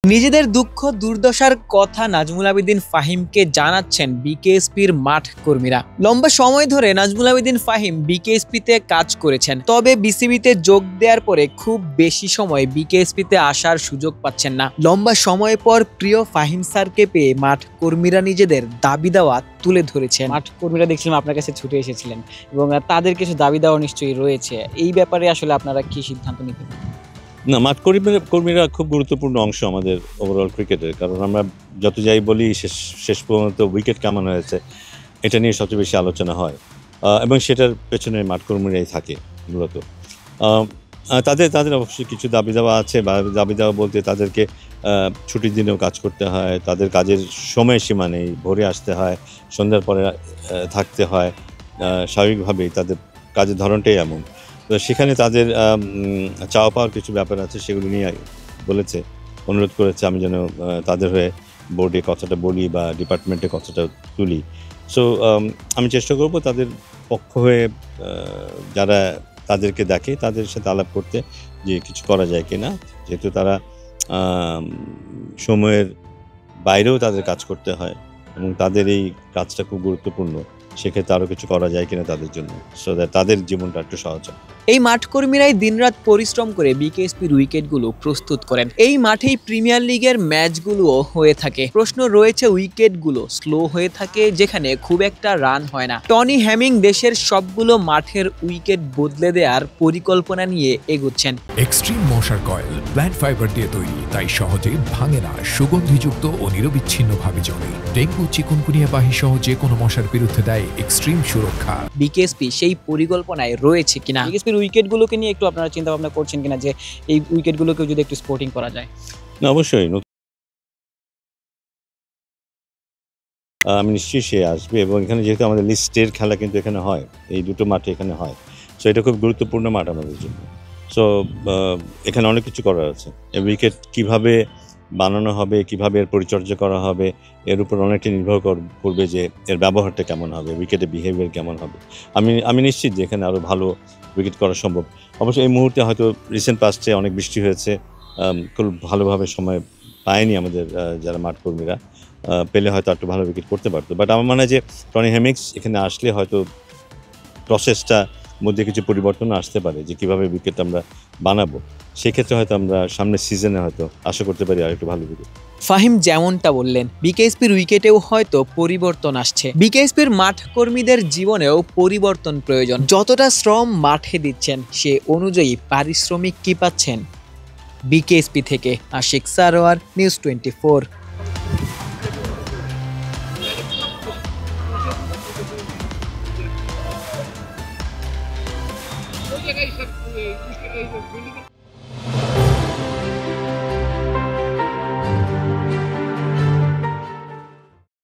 নিজেদের দুঃখ দুর্দশার কথা নাজমুল আবেদীন ফাহিমকে জানাচ্ছেন বিকেএসপির মাঠ কর্মীরা। লম্বা সময় ধরে নাজমুল আবেদীন ফাহিম বিকেএসপিতে কাজ করেছেন, তবে বিসিবিতে যোগ দেওয়ার পরে খুব বেশি সময় বিকেএসপিতে আসার সুযোগ পাচ্ছেন না। লম্বা সময় পর প্রিয় ফাহিম স্যারকে পেয়ে মাঠ কর্মীরা নিজেদের দাবি দাওয়া তুলে ধরেছেন। মাঠ কর্মীরা দেখছিলাম আপনার কাছে ছুটে এসেছিলেন এবং তাদের কিছু দাবি দাওয়া নিশ্চয়ই রয়েছে। এই ব্যাপারে আসলে আপনারা কি সিদ্ধান্ত নিবেন? না, মাঠ কর্মীরা খুব গুরুত্বপূর্ণ অংশ আমাদের ওভারঅল ক্রিকেটের। কারণ আমরা যত যাই বলি শেষ পর্যন্ত উইকেট কেমন হয়েছে এটা নিয়ে সবচেয়ে বেশি আলোচনা হয়, এবং সেটার পেছনে মাঠ কর্মীরাই থাকে মূলত। তাদের অবশ্যই কিছু দাবি দেওয়া আছে, বা দাবি দেওয়া বলতে তাদেরকে ছুটির দিনেও কাজ করতে হয়, তাদের কাজের সময়সীমা নেই, ভোরে আসতে হয়, সন্ধ্যার পরে থাকতে হয়, স্বাভাবিকভাবেই তাদের কাজের ধরনটাই এমন। তো সেখানে তাদের চাওয়া পাওয়ার কিছু ব্যাপার আছে, সেগুলো নিয়ে বলেছে, অনুরোধ করেছে আমি যেন তাদের হয়ে বোর্ডে কথাটা বলি বা ডিপার্টমেন্টে কথাটা তুলি। সো আমি চেষ্টা করব তাদের পক্ষ হয়ে যারা তাদেরকে দেখে তাদের সাথে আলাপ করতে, যে কিছু করা যায় কিনা, যেহেতু তারা সময়ের বাইরেও তাদের কাজ করতে হয় এবং তাদের এই কাজটা খুব গুরুত্বপূর্ণ, সেক্ষেত্রে আরও কিছু করা যায় কিনা তাদের জন্য, সো দ্যাট তাদের জীবনটা একটু সহজ হয়। এই মাঠ কর্মীরাই দিনরাত পরিশ্রম করে বিকেএসপির উইকেটগুলো প্রস্তুত করেন। এই মাঠেই প্রিমিয়ার লিগের ম্যাচগুলোও হয়ে থাকে। প্রশ্ন রয়েছে, উইকেটগুলো স্লো হয়ে থাকে যেখানে খুব একটা রান হয় না। টনি হ্যামিং দেশের সবগুলো মাঠের উইকেট বদলে দেওয়ার পরিকল্পনা নিয়ে এগোচ্ছেন। এক্সট্রিম মশার কয়েল প্ল্যান্ট ফাইবার দিয়ে তৈরি, তাই সহজে ভাঙে না, সুগন্ধিযুক্ত ও নিরবিচ্ছিন্নভাবে জ্বলে। ডেঙ্গু, চিকুনগুনিয়া বাহি সহ যে কোনো মশার বিরুদ্ধে দেয় এক্সট্রিম সুরক্ষা। বিকেএসপি সেই পরিকল্পনায় রয়েছে কিনা? বিকেএসপির উইকেটগুলোকে নিয়ে একটু আপনারা চিন্তা ভাবনা করছেন কিনা, যে এই উইকেটগুলোকে যদি একটু স্পোর্টিং করা যায়? না, অবশ্যই আমি নিশ্চয়ই সে আসবে, এবং এখানে যেহেতু আমাদের লিস্টের খেলা কিন্তু এখানে হয়, এই দুটো মাঠে এখানে হয়, সো এটা খুব গুরুত্বপূর্ণ মাঠ আমাদের জন্য। সো এখানে অনেক কিছু করার আছে। উইকেট কীভাবে বানানো হবে, কীভাবে এর পরিচর্যা করা হবে, এর উপর অনেকটা নির্ভর করবে যে এর ব্যবহারটা কেমন হবে, উইকেটের বিহেভিয়ার কেমন হবে। আমি নিশ্চিত যে এখানে আরও ভালো উইকেট করা সম্ভব। অবশ্যই এই মুহূর্তে হয়তো রিসেন্ট পাস্টে অনেক বৃষ্টি হয়েছে, খুব ভালোভাবে সময় পায়নি আমাদের যারা মাঠ কর্মীরা, পেলে হয়তো একটু ভালো উইকেট করতে পারতো। বাট আমার মনে হয় যে টনি হ্যামিংস এখানে আসলে হয়তো প্রসেসটা মধ্যে কিছু পরিবর্তন আসতে পারে, যে কীভাবে উইকেট আমরা বানাবো। সেক্ষেত্রে হয়তো আমরা সামনের সিজনে হয়তো আশা করতে পারি আর একটু ভালো উইকেট। ফাহিম যেমনটা বললেন, বিকেএসপির উইকেটেও হয়তো পরিবর্তন আসছে। বিকেএসপির মাঠ কর্মীদের জীবনেও পরিবর্তন প্রয়োজন। যতটা শ্রম মাঠে দিচ্ছেন, সে অনুযায়ী পারিশ্রমিক কি পাচ্ছেন? বিকেএসপি থেকে আশিক সারোয়ার, নিউজ 24।